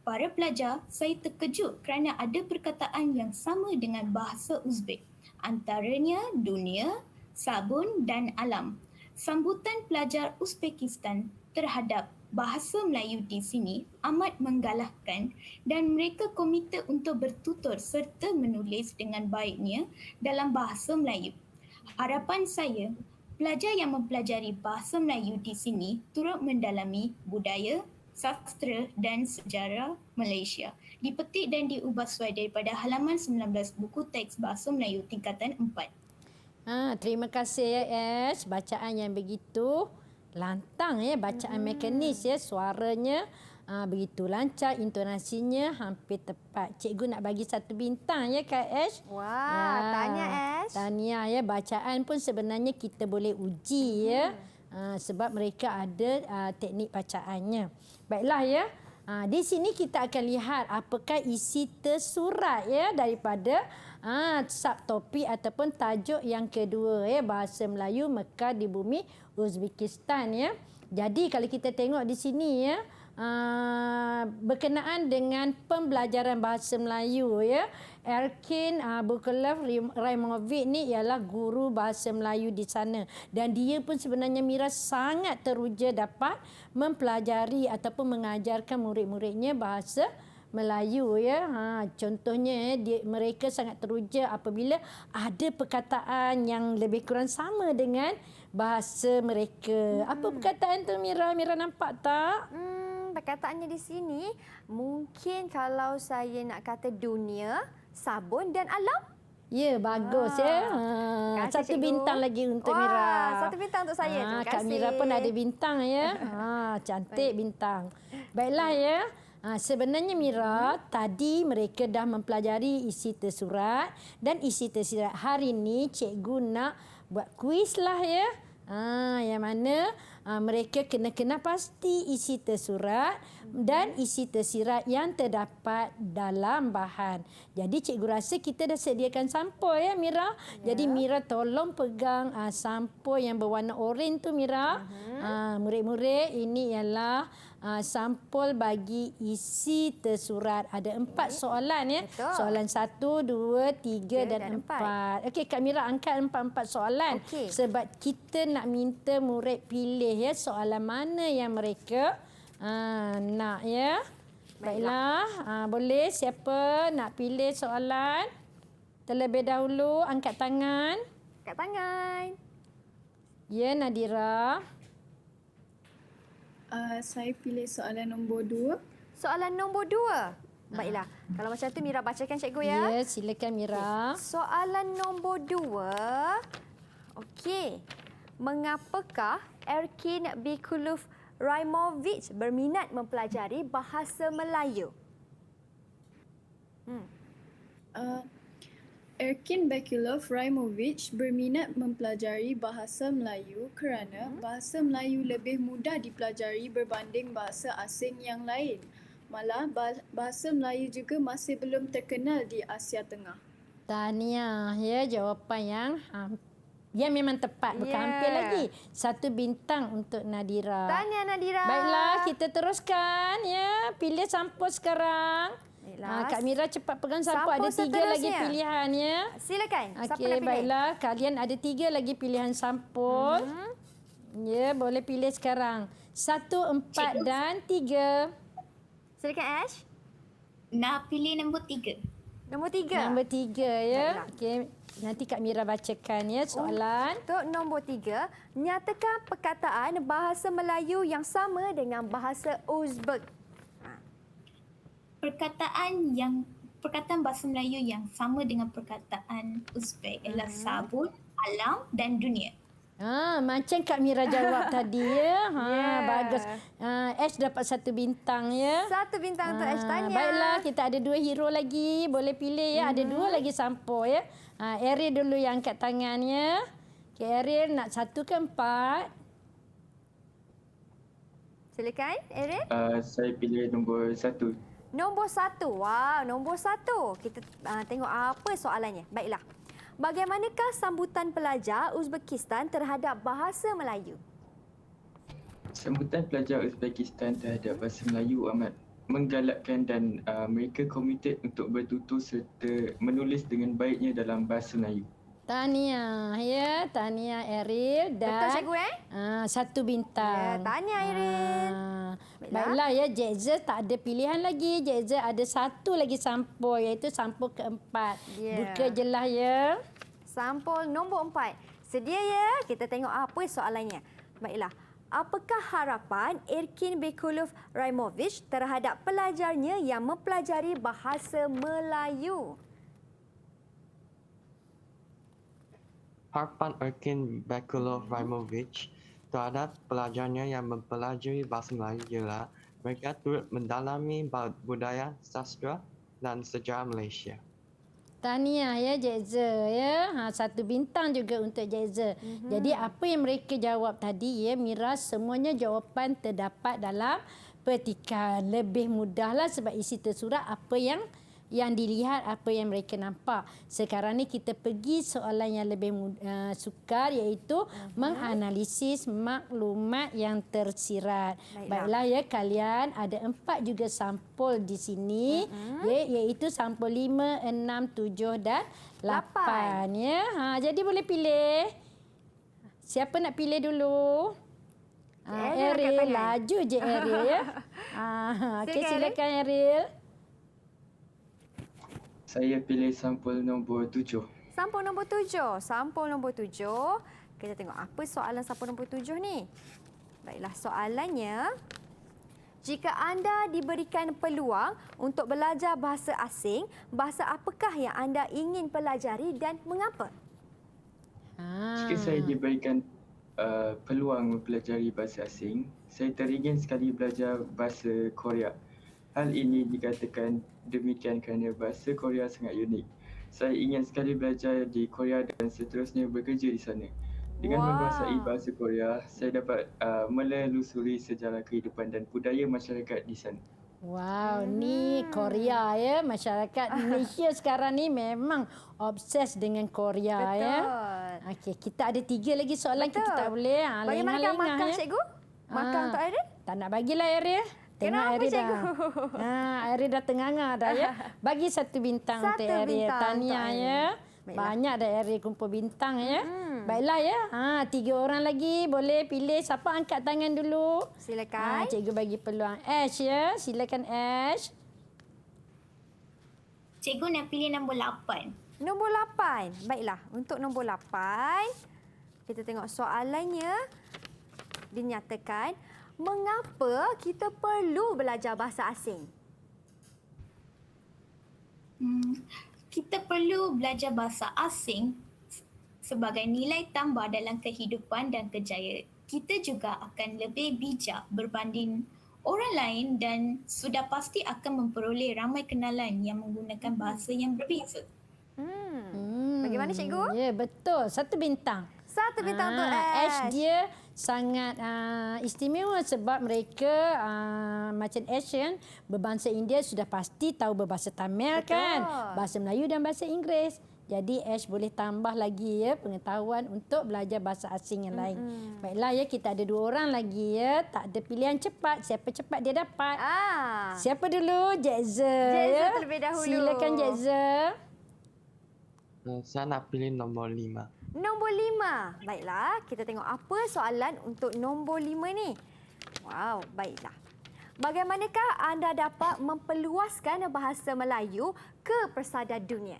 Para pelajar, saya terkejut kerana ada perkataan yang sama dengan bahasa Uzbek. Antaranya dunia, sabun dan alam. Sambutan pelajar Uzbekistan terhadap bahasa Melayu di sini amat menggalakkan dan mereka komite untuk bertutur serta menulis dengan baiknya dalam bahasa Melayu. Harapan saya, pelajar yang mempelajari bahasa Melayu di sini turut mendalami budaya, sastra dan sejarah Malaysia. Dipetik dan diubah sesuai daripada halaman 19 buku teks Bahasa Melayu tingkatan 4. Terima kasih ya Ash. Bacaan yang begitu lantang ya, bacaan mekanis ya, suaranya begitu lancar, intonasinya hampir tepat. Cikgu nak bagi 1 bintang ya Kak Ash. Wah, tanya Ash. Tahniah ya, bacaan pun sebenarnya kita boleh uji ya. Sebab mereka ada teknik bacaannya. Baiklah ya. Di sini kita akan lihat apakah isi tersurat ya daripada subtopik ataupun tajuk yang kedua ya, Bahasa Melayu Mekah di Bumi Uzbekistan ya. Jadi kalau kita tengok di sini ya, berkenaan dengan pembelajaran bahasa Melayu ya, Erkin Bekulov Raimovic ni ialah guru bahasa Melayu di sana dan dia pun sebenarnya Mira sangat teruja dapat mempelajari ataupun mengajarkan murid-muridnya bahasa Melayu ya. Contohnya mereka sangat teruja apabila ada perkataan yang lebih kurang sama dengan bahasa mereka. Apa perkataan tu Mira? Mira nampak tak? Perkataannya di sini mungkin kalau saya nak kata dunia, sabun dan alam. Ya, bagus ya. Kasih, 1 cikgu. bintang lagi untuk Mira. 1 bintang untuk saya. Terima kasih. Kak Mira pun ada bintang ya. Cantik bintang. Baiklah ya. Sebenarnya Mira, tadi mereka dah mempelajari isi tersurat dan isi tersurat hari ini cikgu nak buat kuis lah ya. Yang mana mereka kena pasti isi tersurat dan isi tersirat yang terdapat dalam bahan. Jadi cikgu rasa kita dah sediakan sampul ya Mira. Jadi Mira tolong pegang sampul yang berwarna oranye tu Mira. Murid-murid, ini ialah sampul bagi isi tersurat. Ada 4 soalan ya. Betul. Soalan 1, 2, 3 dan 4. Okey Kak Mira angkat 4 soalan. Okey. Sebab kita nak minta murid pilih ya soalan mana yang mereka nak ya. Baiklah, boleh siapa nak pilih soalan? Terlebih dahulu angkat tangan. Angkat tangan. Ya Nadira. Saya pilih soalan nombor 2. Soalan nombor 2. Baiklah. Kalau macam tu Mira bacakan cikgu ya. Ya, silakan Mira. Soalan nombor 2. Okey. Mengapakah Erkin Bekulov Raimovic berminat mempelajari bahasa Melayu? Erkin Bekulov Raimovic berminat mempelajari bahasa Melayu kerana bahasa Melayu lebih mudah dipelajari berbanding bahasa asing yang lain. Malah bahasa Melayu juga masih belum terkenal di Asia Tengah. Tahniah ya, jawapan yang memang tepat, bukan hampir lagi. 1 bintang untuk Nadira. Tahniah Nadira. Baiklah, kita teruskan ya. Pilih sampul sekarang. Baiklah. Kak Mira cepat pegang sampul. Ada 3 seterusnya. lagi pilihan ya. Silakan. Siapa Okey, nak pilih? baiklah. Kalian ada 3 lagi pilihan sampul. Ya, boleh pilih sekarang. 1, 4 dan 3. Silakan Ash. Nak pilih nombor 3. Nombor 3. Nombor 3 ya. Okey, nanti Kak Mira bacakan ya soalan. Untuk nombor 3, nyatakan perkataan bahasa Melayu yang sama dengan bahasa Uzbek. Perkataan bahasa Melayu yang sama dengan perkataan Uzbek ialah sabun, alam dan dunia. Macam Kak Mira jawab tadi ya. Bagus. Ash dapat 1 bintang ya. 1 bintang untuk Ash. Tahniah. Baiklah, kita ada 2 hero lagi. Boleh pilih ya. Ada 2 lagi sampul ya. Ariel dulu yang angkat tangan ya. Okay, Ariel nak 1 ke 4? Silakan Erin. Saya pilih nombor 1. Nombor 1. Wow, nombor 1. Kita tengok apa soalannya. Baiklah. Bagaimanakah sambutan pelajar Uzbekistan terhadap bahasa Melayu? Sambutan pelajar Uzbekistan terhadap bahasa Melayu amat menggalakkan dan mereka komited untuk bertutur serta menulis dengan baiknya dalam bahasa Melayu. Tahniah ya, tahniah Eril dan Betul cikgu 1 bintang. Ya, tahniah Eril. Baiklah ya, Jekza tak ada pilihan lagi. Jekza ada 1 lagi sampul iaitu sampul keempat. Ya. Buka je lah ya. Sampul nombor 4. Sedia ya? Kita tengok apa soalannya. Baiklah. Apakah harapan Erkin Bekulov Raimovic terhadap pelajarnya yang mempelajari bahasa Melayu? Harapan Erkin Bekulov Raimovic terhadap pelajarnya yang mempelajari bahasa Melayu ialah mereka turut mendalami budaya, sastra dan sejarah Malaysia. Tahniah ya Jekza ya. 1 bintang juga untuk Jekza. Jadi apa yang mereka jawab tadi ya Mira, semuanya jawapan terdapat dalam petikan. Lebih mudahlah sebab isi tersurat apa yang dilihat, apa yang mereka nampak. Sekarang ni kita pergi soalan yang lebih sukar iaitu menganalisis maklumat yang tersirat. Baiklah ya, kalian ada 4 juga sampul di sini iaitu sampul 5, 6, 7 dan 8 ya. Jadi boleh pilih. Siapa nak pilih dulu? Eril, laju je Eril ya. Okey, silakan Eril. Saya pilih sampul nombor 7. Sampul nombor 7. Sampul nombor 7. Kita tengok apa soalan sampul nombor 7 ni. Baiklah, soalannya. Jika anda diberikan peluang untuk belajar bahasa asing, bahasa apakah yang anda ingin pelajari dan mengapa? Jika saya diberikan peluang mempelajari bahasa asing, saya teringin sekali belajar bahasa Korea. Hal ini dikatakan demikian kerana bahasa Korea sangat unik. Saya ingin sekali belajar di Korea dan seterusnya bekerja di sana. Dengan menguasai bahasa Korea, saya dapat menelusuri sejarah kehidupan dan budaya masyarakat di sana. Wow, ni Korea ya. Masyarakat Malaysia sekarang ni memang obses dengan Korea ya. Okey, kita ada 3 lagi soalan kita tak boleh. Bagaimanakah markah cikgu? Markah untuk Eril? Tak nak bagilah Eril. Kenapa cikgu? Eril dah tenganga dah ya. Bagi 1 bintang untuk Eril. Tahniah ya. Banyak dah Eril kumpul bintang ya. Baiklah ya. 3 orang lagi boleh pilih. Siapa angkat tangan dulu? Silakan. Cikgu bagi peluang Ash ya. Silakan Ash. Cikgu nak pilih nombor 8. Nombor 8. Baiklah, untuk nombor 8, kita tengok soalannya. Dinyatakan, mengapa kita perlu belajar bahasa asing? Kita perlu belajar bahasa asing sebagai nilai tambah dalam kehidupan dan kerjaya. Kita juga akan lebih bijak berbanding orang lain dan sudah pasti akan memperoleh ramai kenalan yang menggunakan bahasa yang berbeza. Bagaimana cikgu? Ya, betul. 1 bintang. 1 bintang untuk Ash dia sangat istimewa sebab mereka macam Ash kan berbangsa India sudah pasti tahu berbahasa Tamil kan, bahasa Melayu dan bahasa Inggeris. Jadi Ash boleh tambah lagi ya pengetahuan untuk belajar bahasa asing yang lain. Baiklah ya, kita ada 2 orang lagi ya. Tak ada pilihan cepat. Siapa cepat dia dapat. Siapa dulu? Jekza. Jekza terlebih dahulu. Silakan Jekza. Saya nak pilih nombor 5. Nombor 5. Baiklah, kita tengok apa soalan untuk nombor 5 ni. Wow, baiklah. Bagaimanakah anda dapat memperluaskan bahasa Melayu ke persada dunia?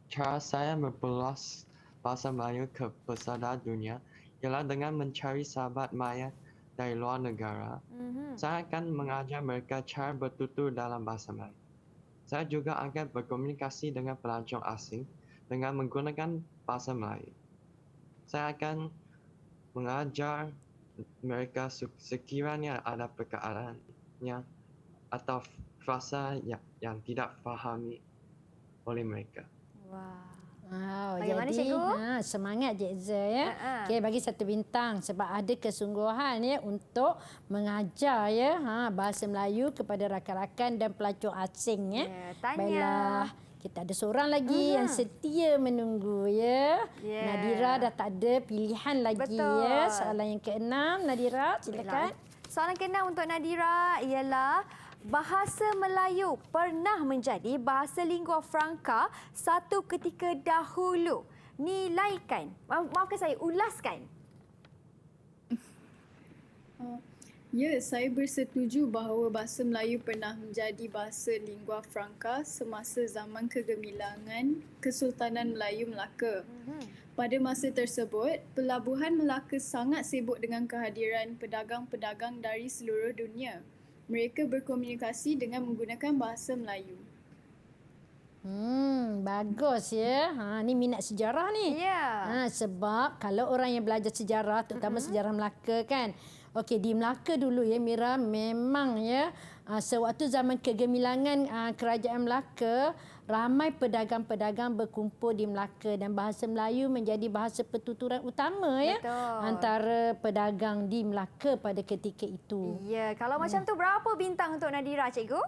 Cara saya memperluas bahasa Melayu ke persada dunia ialah dengan mencari sahabat maya dari luar negara. Saya akan mengajar mereka cara bertutur dalam bahasa Melayu. Saya juga akan berkomunikasi dengan pelajar asing dengan menggunakan bahasa Melayu. Saya akan mengajar mereka sekiranya ada perkataannya atau frasa yang tidak fahami oleh mereka. Wow, bagaimana jadi, cikgu? Semangat Jekza ya. Okey, bagi 1 bintang sebab ada kesungguhan ya untuk mengajar ya bahasa Melayu kepada rakan-rakan dan pelajar asing ya. Baiklah, kita ada seorang lagi yang setia menunggu ya. Nadira dah tak ada pilihan lagi ya. Soalan yang ke-6 Nadira, silakan. Soalan ke-6 untuk Nadira ialah bahasa Melayu pernah menjadi bahasa lingua franca satu ketika dahulu. Nilaikan. Maafkan saya, ulaskan. Ya, saya bersetuju bahawa bahasa Melayu pernah menjadi bahasa lingua franca semasa zaman kegemilangan Kesultanan Melayu Melaka. Pada masa tersebut, pelabuhan Melaka sangat sibuk dengan kehadiran pedagang-pedagang dari seluruh dunia. Mereka berkomunikasi dengan menggunakan bahasa Melayu. Bagus ya. Ni minat sejarah ni. Ya. Sebab kalau orang yang belajar sejarah, terutama sejarah Melaka kan. Okey, di Melaka dulu ya Mira, memang ya sewaktu zaman kegemilangan kerajaan Melaka, ramai pedagang-pedagang berkumpul di Melaka dan bahasa Melayu menjadi bahasa pertuturan utama ya. Betul. Antara pedagang di Melaka pada ketika itu. Ya, kalau macam tu berapa bintang untuk Nadira, cikgu?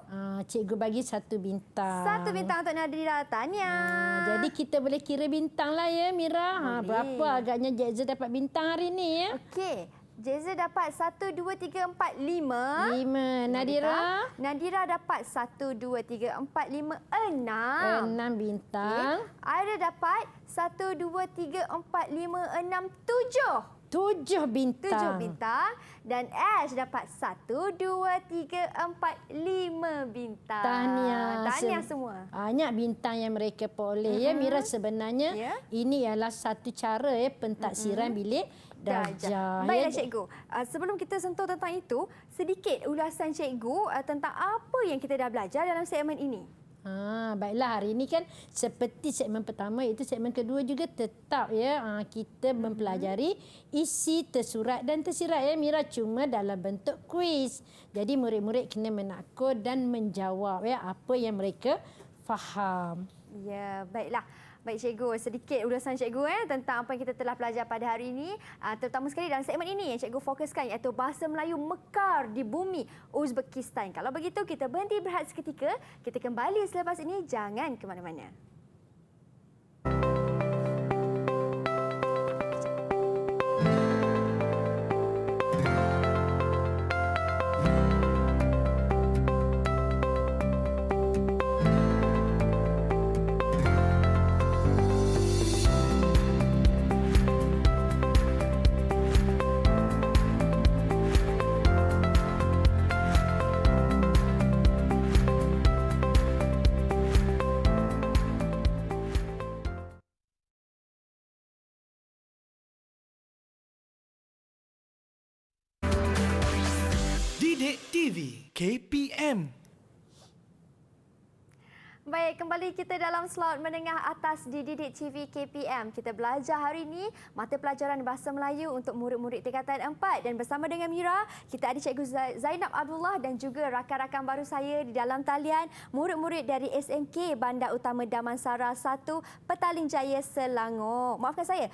Cikgu bagi 1 bintang. 1 bintang untuk Nadira. Tahniah. Jadi kita boleh kira bintang lah ya Mira. Berapa agaknya Jeza dapat bintang hari ni ya? Okey. Jeza dapat 1, 2, 3, 4, 5. 5. Nadira? Nadira dapat 1, 2, 3, 4, 5, 6. 6 bintang. Okay. Aira dapat 1, 2, 3, 4, 5, 6, 7. 7 bintang. 7 bintang. Dan Ash dapat 1, 2, 3, 4, 5 bintang. Tahniah semua. Banyak bintang yang mereka peroleh ya Mira. Sebenarnya ini ialah satu cara ya pentaksiran bilik darjah. Baiklah cikgu. Sebelum kita sentuh tentang itu, sedikit ulasan cikgu tentang apa yang kita dah belajar dalam segmen ini. Baiklah, hari ini kan seperti segmen pertama, iaitu segmen kedua juga tetap ya kita mempelajari isi tersurat dan tersirat ya Mira, cuma dalam bentuk kuis. Jadi murid-murid kena menakul dan menjawab ya apa yang mereka faham. Ya, baiklah. Baik cikgu, sedikit ulasan cikgu tentang apa yang kita telah belajar pada hari ini, terutama sekali dalam segmen ini yang cikgu fokuskan, iaitu bahasa Melayu mekar di bumi Uzbekistan. Kalau begitu kita berhenti berehat seketika, kita kembali selepas ini, jangan ke mana-mana. Didik TV KPM. Baik, kembali kita dalam slot menengah atas di Didik TV KPM. Kita belajar hari ini mata pelajaran Bahasa Melayu untuk murid-murid tingkatan 4. Dan bersama dengan Mira, kita ada Cikgu Zainab Abdullah dan juga rakan-rakan baru saya di dalam talian, murid-murid dari SMK Bandar Utama Damansara 1, Petaling Jaya, Selangor. Maafkan saya,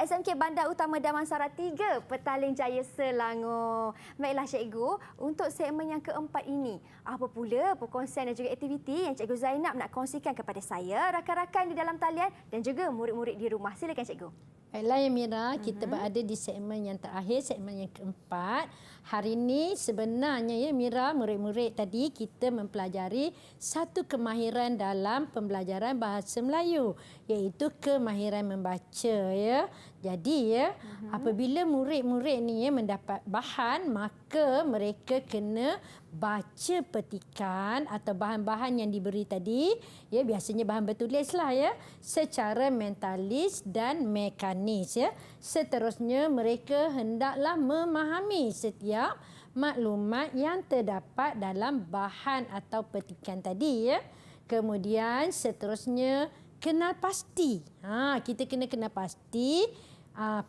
SMK Bandar Utama Damansara 3, Petaling Jaya, Selangor. Baiklah cikgu, untuk segmen yang keempat ini, apa pula perkongsian dan juga aktiviti yang Cikgu Zainab nak kongsikan kepada saya, rakan-rakan di dalam talian dan juga murid-murid di rumah? Silakan cikgu. Baiklah ya Mira, kita berada di segmen yang terakhir, segmen yang keempat. Hari ini sebenarnya ya Mira, murid-murid tadi kita mempelajari satu kemahiran dalam pembelajaran bahasa Melayu, iaitu kemahiran membaca ya. Jadi ya, apabila murid-murid ni ya mendapat bahan, maka mereka kena baca petikan atau bahan-bahan yang diberi tadi, ya biasanya bahan bertulis lah ya, secara mentalis dan mekanis ya. Seterusnya mereka hendaklah memahami setiap maklumat yang terdapat dalam bahan atau petikan tadi ya. Kemudian seterusnya kenal pasti. Kita kena kenal pasti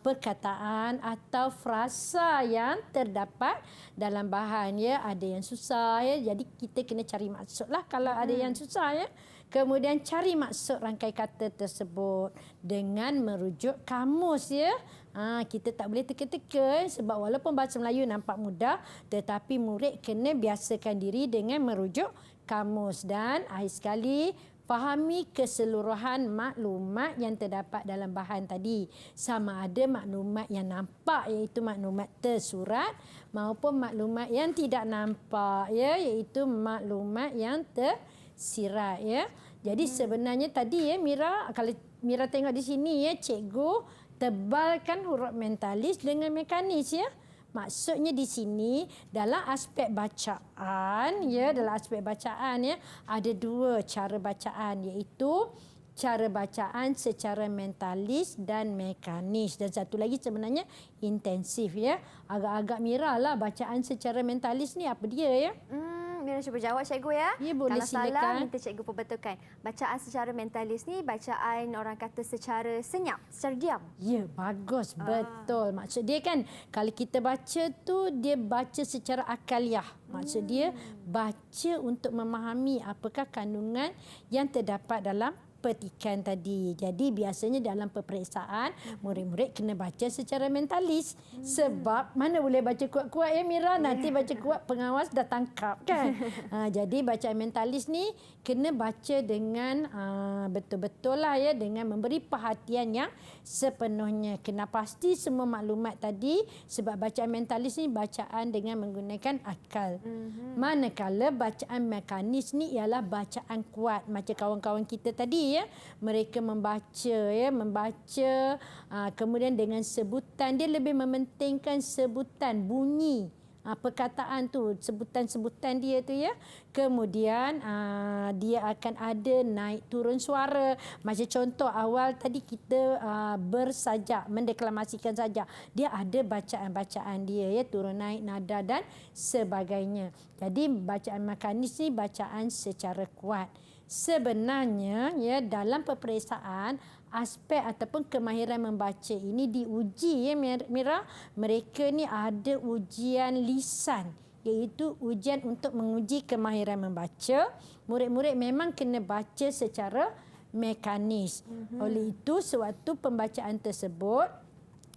perkataan atau frasa yang terdapat dalam bahan ya. Ada yang susah ya, jadi kita kena cari maksudlah kalau ada yang susah ya. Kemudian cari maksud rangkai kata tersebut dengan merujuk kamus ya. Kita tak boleh teka-teka sebab walaupun bahasa Melayu nampak mudah, tetapi murid kena biasakan diri dengan merujuk kamus. Dan akhir sekali, Fahami keseluruhan maklumat yang terdapat dalam bahan tadi. Sama ada maklumat yang nampak iaitu maklumat tersurat maupun maklumat yang tidak nampak iaitu maklumat yang tersirat Jadi sebenarnya tadi Mira, kalau Mira tengok di sini cikgu tebalkan huruf mentalis dengan mekanis Maksudnya di sini dalam aspek bacaan dalam aspek bacaan ada dua cara bacaan iaitu cara bacaan secara mentalis dan mekanis dan satu lagi sebenarnya intensif Agak-agak Mira lah bacaan secara mentalis ni apa dia Mira cuba jawab cikgu ya. Ya, boleh, Kalau salah silakan. minta cikgu perbetulkan. Bacaan secara mentalis ni bacaan orang kata secara senyap, secara diam. Ya, bagus. Betul. Maksud dia kan, kalau kita baca tu, dia baca secara akaliah. Maksud dia, baca untuk memahami apakah kandungan yang terdapat dalam petikan tadi. Jadi biasanya dalam peperiksaan murid-murid kena baca secara mentalis sebab mana boleh baca kuat-kuat Mira, nanti baca kuat pengawas dah tangkap kan. Jadi bacaan mentalis ni kena baca dengan betul-betul lah dengan memberi perhatian yang sepenuhnya. Kena pasti semua maklumat tadi sebab bacaan mentalis ni bacaan dengan menggunakan akal. Manakala bacaan mekanis ni ialah bacaan kuat macam kawan-kawan kita tadi mereka membaca kemudian dengan sebutan dia lebih mementingkan sebutan bunyi perkataan tu sebutan-sebutan dia tu kemudian dia akan ada naik turun suara macam contoh awal tadi kita bersajak mendeklamasikan sajak dia ada bacaan-bacaan dia turun naik nada dan sebagainya. Jadi bacaan mekanis ni bacaan secara kuat. Sebenarnya dalam peperiksaan aspek ataupun kemahiran membaca ini diuji Mira. Mereka ni ada ujian lisan iaitu ujian untuk menguji kemahiran membaca. Murid-murid memang kena baca secara mekanis. Oleh itu sewaktu pembacaan tersebut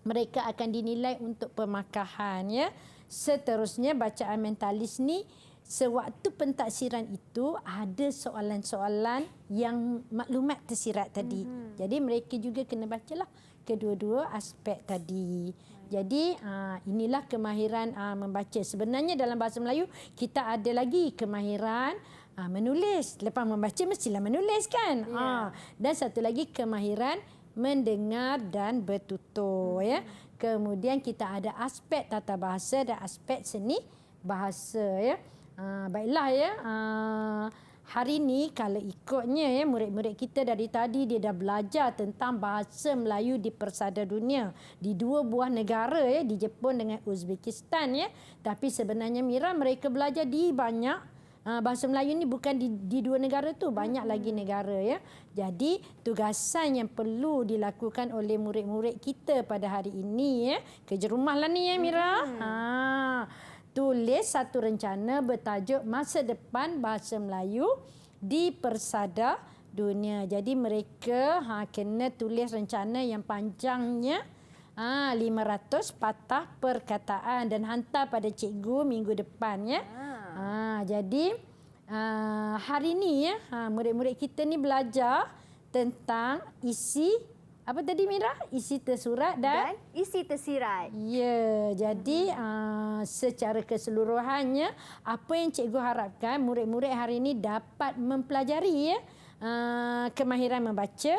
mereka akan dinilai untuk pemakahan Seterusnya bacaan mentalis ni sewaktu pentaksiran itu ada soalan-soalan yang maklumat tersirat tadi. Jadi mereka juga kena bacalah kedua-dua aspek tadi. Jadi inilah kemahiran membaca. Sebenarnya dalam bahasa Melayu kita ada lagi kemahiran menulis. Lepas membaca mestilah menulis kan. Dan satu lagi kemahiran mendengar dan bertutur Kemudian kita ada aspek tata bahasa dan aspek seni bahasa baiklah hari ni kalau ikutnya murid-murid kita dari tadi dia dah belajar tentang bahasa Melayu di persada dunia di dua buah negara di Jepun dengan Uzbekistan tapi sebenarnya Mira mereka belajar di banyak bahasa Melayu ni bukan di dua negara tu banyak lagi negara Jadi tugasan yang perlu dilakukan oleh murid-murid kita pada hari ini kerja rumah lah ni Mira. Tulis satu rencana bertajuk Masa Depan Bahasa Melayu di Persada Dunia. Jadi mereka kena tulis rencana yang panjangnya 500 patah perkataan dan hantar pada cikgu minggu depan Jadi hari ni murid-murid kita ni belajar tentang isi apa tadi Mira? Isi tersurat dan isi tersirat. Ya, jadi secara keseluruhannya apa yang cikgu harapkan murid-murid hari ini dapat mempelajari kemahiran membaca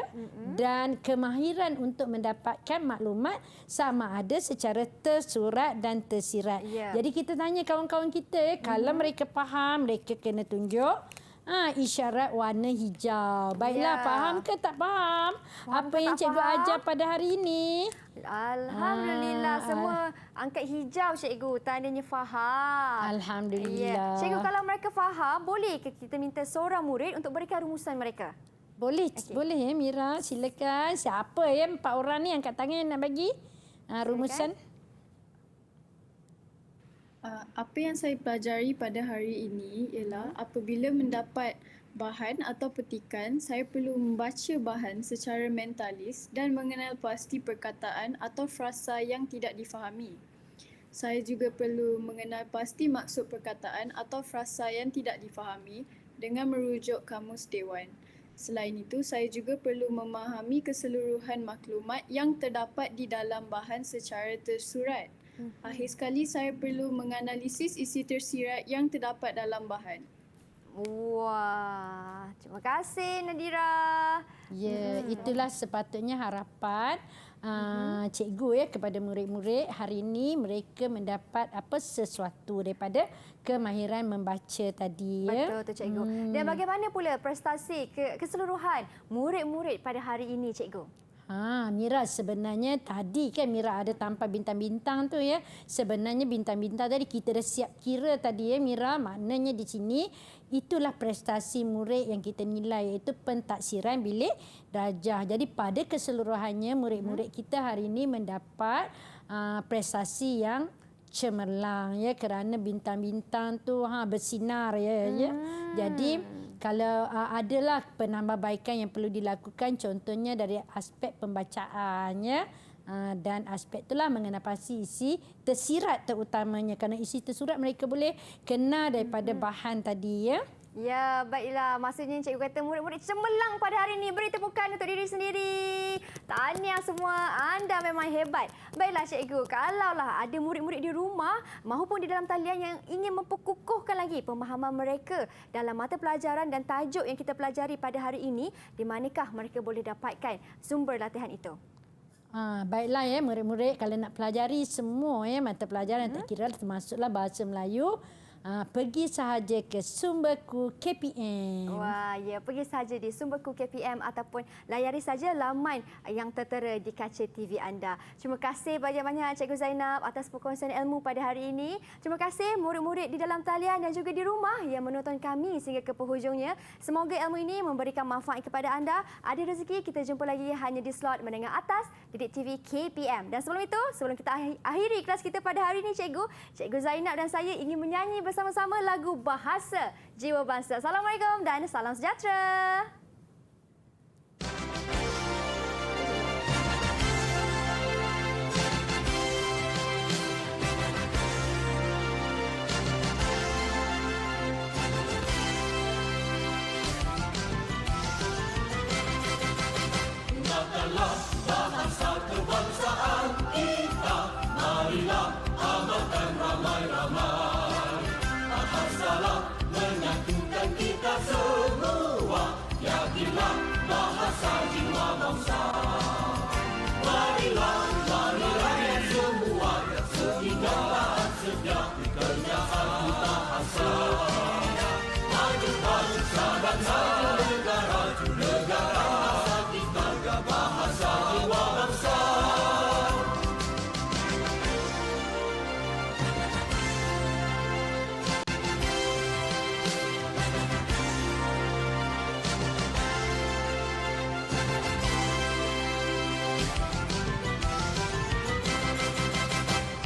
dan kemahiran untuk mendapatkan maklumat sama ada secara tersurat dan tersirat. Jadi kita tanya kawan-kawan kita kalau mereka faham mereka kena tunjuk isyarat warna hijau. Baiklah, faham ke tak faham? Apa yang cikgu ajar pada hari ini? Alhamdulillah, semua angkat hijau cikgu. Tandanya faham. Alhamdulillah. Cikgu, kalau mereka faham, boleh ke kita minta seorang murid untuk berikan rumusan mereka? Boleh, boleh Mira. Silakan. Siapa 4 orang ni angkat tangan nak bagi rumusan? Apa yang saya pelajari pada hari ini ialah apabila mendapat bahan atau petikan, saya perlu membaca bahan secara mentalis dan mengenal pasti perkataan atau frasa yang tidak difahami. Saya juga perlu mengenal pasti maksud perkataan atau frasa yang tidak difahami dengan merujuk kamus dewan. Selain itu, saya juga perlu memahami keseluruhan maklumat yang terdapat di dalam bahan secara tersurat. Akhir sekali, saya perlu menganalisis isi tersirat yang terdapat dalam bahan. Wah, terima kasih Nadira. Ya, itulah sepatutnya harapan cikgu ya kepada murid-murid. Hari ini mereka mendapat sesuatu daripada kemahiran membaca tadi ya. Betul tu cikgu. Dan bagaimana pula prestasi keseluruhan murid-murid pada hari ini cikgu? Mira, sebenarnya tadi kan Mira ada tampal bintang-bintang tu ya. Sebenarnya bintang-bintang tadi kita dah siap kira tadi ya Mira. Maknanya di sini itulah prestasi murid yang kita nilai, iaitu pentaksiran bilik darjah. Jadi pada keseluruhannya murid-murid kita hari ini mendapat prestasi yang cemerlang ya, kerana bintang-bintang tu bersinar ya. Jadi kalau adalah penambahbaikan yang perlu dilakukan, contohnya dari aspek pembacaannya dan aspek itulah mengenai pasti isi tersirat terutamanya, kerana isi tersirat mereka boleh kenal daripada bahan tadi ya. Ya, baiklah. Maksudnya cikgu kata murid-murid cemerlang pada hari ini. Beri tepukan untuk diri sendiri. Tahniah semua. Anda memang hebat. Baiklah cikgu, kalaulah ada murid-murid di rumah maupun di dalam talian yang ingin memperkukuhkan lagi pemahaman mereka dalam mata pelajaran dan tajuk yang kita pelajari pada hari ini, di manakah mereka boleh dapatkan sumber latihan itu? Baiklah ya murid-murid, kalau nak pelajari semua ya mata pelajaran tak kira termasuklah bahasa Melayu, pergi sahaja ke Sumberku KPM. Wah, ya, pergi saja di Sumberku KPM ataupun layari saja laman yang tertera di kaca TV anda. Terima kasih banyak-banyak Cikgu Zainab atas perkongsian ilmu pada hari ini. Terima kasih murid-murid di dalam talian dan juga di rumah yang menonton kami sehingga ke penghujungnya. Semoga ilmu ini memberikan manfaat kepada anda. Ada rezeki, kita jumpa lagi hanya di slot menengah atas Didik TV KPM. Dan sebelum itu, sebelum kita akhiri kelas kita pada hari ini Cikgu Zainab dan saya ingin menyanyi bersama-sama lagu Bahasa Jiwa Bangsa. Assalamualaikum dan salam sejahtera. Gunakanlah bahasa kebangsaan kita, marilah amalkan ramai-ramai. Bahasalah menyatukan kita semua, yakinlah bahasa jiwa bangsa. Marilah semua, sehingga sejak kerjaan kita hasil. Maju bangsa dan maju negara, kita bahasa jiwa bangsa.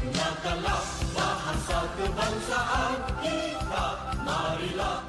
Gunakanlah bahasa kebangsaan kita, marilah